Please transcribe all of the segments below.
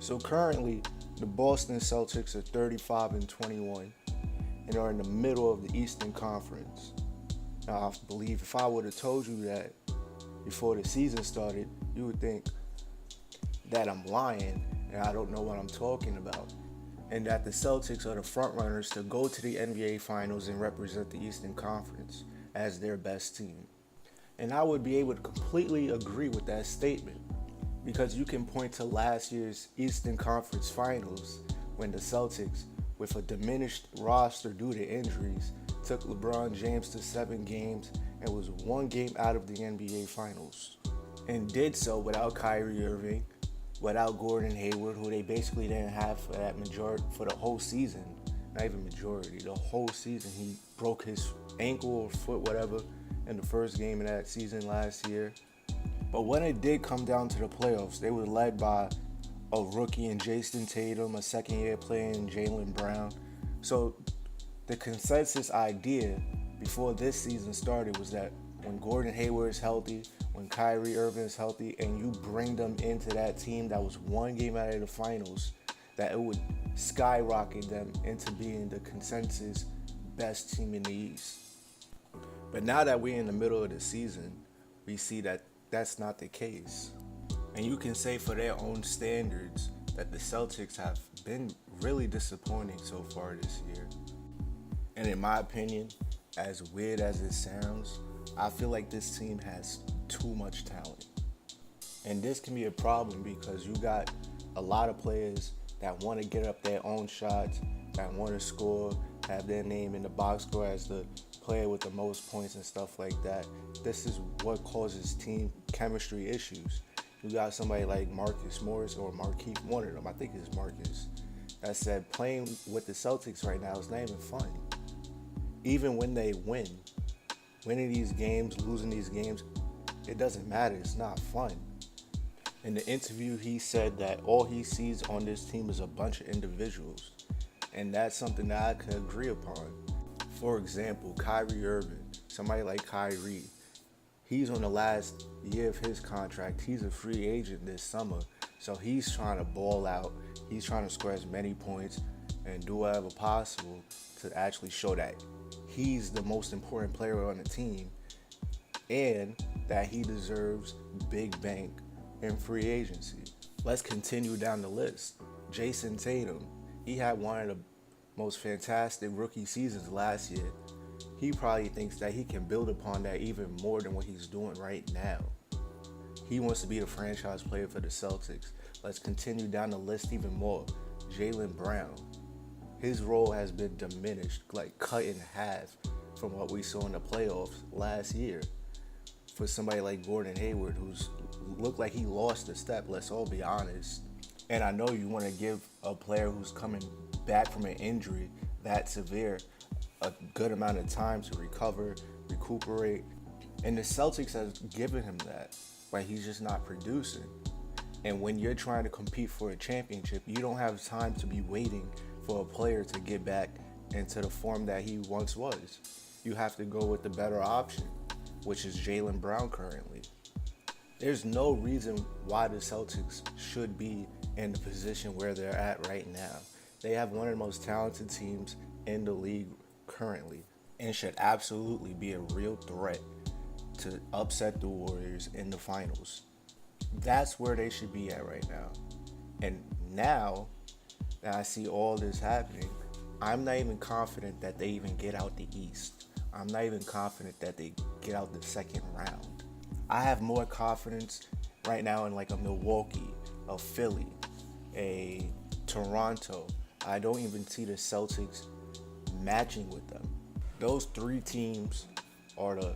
So currently, the Boston Celtics are 35-21 and are in the middle of the Eastern Conference. Now, I believe if I would have told you that before the season started, you would think that I'm lying and I don't know what I'm talking about, and that the Celtics are the front runners to go to the NBA Finals and represent the Eastern Conference as their best team. And I would be able to completely agree with that statement because you can point to last year's Eastern Conference Finals when the Celtics, with a diminished roster due to injuries, took LeBron James to 7 games and was 1 game out of the NBA Finals. And did so without Kyrie Irving, without Gordon Hayward, who they basically didn't have for the whole season. Not even majority, the whole season. He broke his ankle or foot, whatever, in the first game of that season last year. But when it did come down to the playoffs, they were led by a rookie in Jayson Tatum, a second-year player in Jaylen Brown. So the consensus idea before this season started was that when Gordon Hayward is healthy, when Kyrie Irving is healthy, and you bring them into that team that was 1 game out of the finals, that it would skyrocket them into being the consensus best team in the East. But now that we're in the middle of the season, we see that that's not the case. And you can say for their own standards that the Celtics have been really disappointing so far this year. And in my opinion, as weird as it sounds, I feel like this team has too much talent. And this can be a problem because you got a lot of players that want to get up their own shots, that want to score, have their name in the box score as the player with the most points and stuff like that. This is what causes team chemistry issues. You got somebody like Marcus Morris or Marquise, one of them, I think it's Marcus, that said playing with the Celtics right now is not even fun. Even when they win, winning these games, losing these games, it doesn't matter, it's not fun. In the interview, he said that all he sees on this team is a bunch of individuals. And that's something that I can agree upon. For example, Kyrie Irving, somebody like Kyrie, he's on the last year of his contract. He's a free agent this summer. So he's trying to ball out. He's trying to score as many points and do whatever possible to actually show that he's the most important player on the team and that he deserves big bank in free agency. Let's continue down the list. Jayson Tatum, he had one of the most fantastic rookie seasons last year. He probably thinks that he can build upon that even more than what he's doing right now. He wants to be the franchise player for the Celtics. Let's continue down the list even more. Jaylen Brown, his role has been diminished, like cut in half from what we saw in the playoffs last year. For somebody like Gordon Hayward, who's looked like he lost a step, let's all be honest. And I know you want to give a player who's coming back from an injury that severe a good amount of time to recover, recuperate. And the Celtics has given him that, but he's just not producing. And when you're trying to compete for a championship, you don't have time to be waiting for a player to get back into the form that he once was. You have to go with the better option, which is Jaylen Brown currently. There's no reason why the Celtics should be in the position where they're at right now. They have one of the most talented teams in the league currently and should absolutely be a real threat to upset the Warriors in the finals. That's where they should be at right now. And now that I see all this happening, I'm not even confident that they even get out the East. I'm not even confident that they get out the second round. I have more confidence right now in like a Milwaukee, a Philly, a Toronto. I don't even see the Celtics matching with them. Those 3 teams are the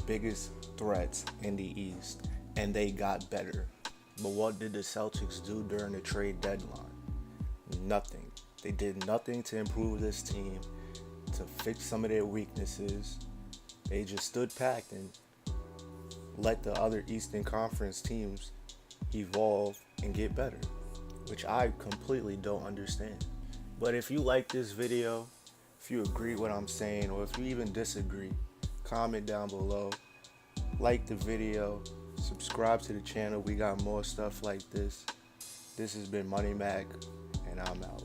biggest threats in the East, and they got better. But what did the Celtics do during the trade deadline? Nothing. They did nothing to improve this team, to fix some of their weaknesses. They just stood packed and let the other Eastern Conference teams evolve and get better, which I completely don't understand. But if you like this video, if you agree with what I'm saying, or if you even disagree, comment down below, like the video, subscribe to the channel. We got more stuff like this. This has been Money Mack, and I'm out.